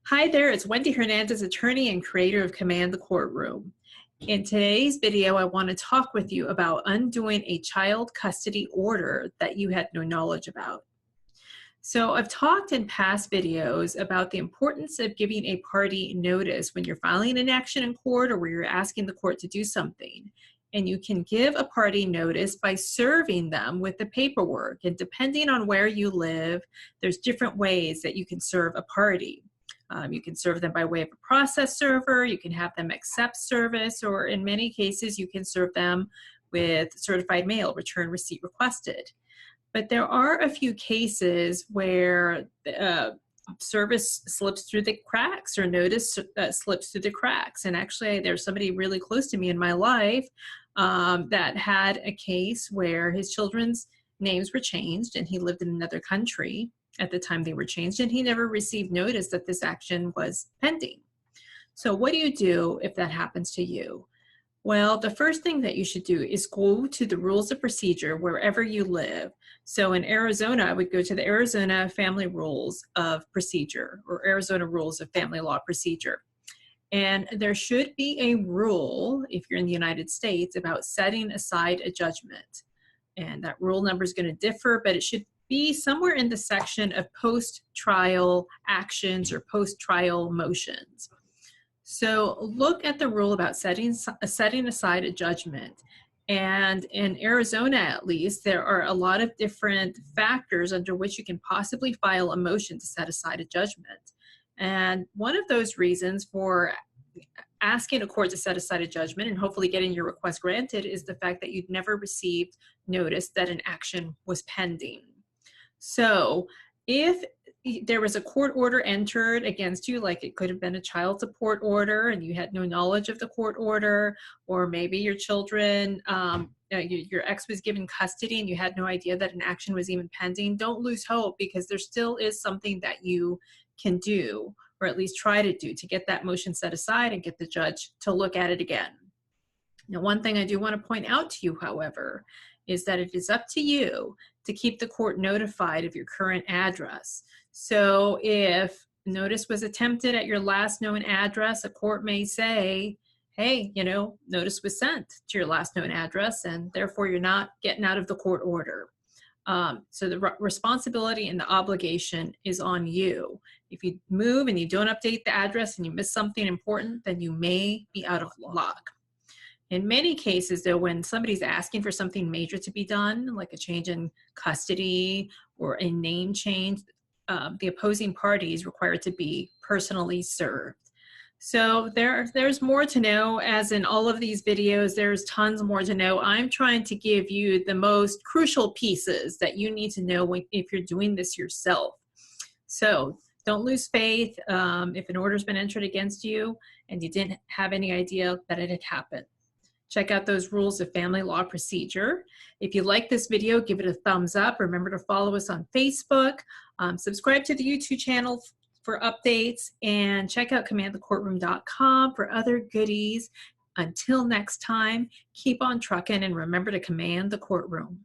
Hi there, it's Wendy Hernandez, attorney and creator of Command the Courtroom. In today's video, I want to talk with you about undoing a child custody order that you had no knowledge about. So I've talked in past videos about the importance of giving a party notice when you're filing an action in court or where you're asking the court to do something. And you can give a party notice by serving them with the paperwork. And depending on where you live, there's different ways that you can serve a party. You can serve them by way of a process server, you can have them accept service, or in many cases, you can serve them with certified mail, return receipt requested. But there are a few cases where service slips through the cracks or notice slips through the cracks. And actually, there's somebody really close to me in my life that had a case where his children's names were changed and he lived in another country at the time they were changed, and he never received notice that this action was pending. So what do you do if that happens to you? Well, the first thing that you should do is go to the rules of procedure wherever you live. So in Arizona, I would go to the Arizona Family Rules of Procedure or Arizona Rules of Family Law Procedure. And there should be a rule, if you're in the United States, about setting aside a judgment. And that rule number is going to differ, but it should be somewhere in the section of post-trial actions or post-trial motions. So look at the rule about setting aside a judgment. And in Arizona, at least, there are a lot of different factors under which you can possibly file a motion to set aside a judgment. And one of those reasons for asking a court to set aside a judgment and hopefully getting your request granted is the fact that you'd never received notice that an action was pending. So if there was a court order entered against you, like it could have been a child support order and you had no knowledge of the court order, or maybe your children, your ex was given custody and you had no idea that an action was even pending, don't lose hope, because there still is something that you can do, or at least try to do, to get that motion set aside and get the judge to look at it again. Now, one thing I do want to point out to you, however, is that it is up to you to keep the court notified of your current address. So if notice was attempted at your last known address, a court may say, hey, notice was sent to your last known address, and therefore you're not getting out of the court order. So the responsibility and the obligation is on you. If you move and you don't update the address and you miss something important, then you may be out of luck. In many cases, though, when somebody's asking for something major to be done, like a change in custody or a name change, the opposing party is required to be personally served. So there's more to know. As in all of these videos, there's tons more to know. I'm trying to give you the most crucial pieces that you need to know if you're doing this yourself. So don't lose faith if an order's been entered against you and you didn't have any idea that it had happened. Check out those rules of family law procedure. If you like this video, give it a thumbs up. Remember to follow us on Facebook. Subscribe to the YouTube channel for updates, and check out commandthecourtroom.com for other goodies. Until next time, keep on trucking and remember to command the courtroom.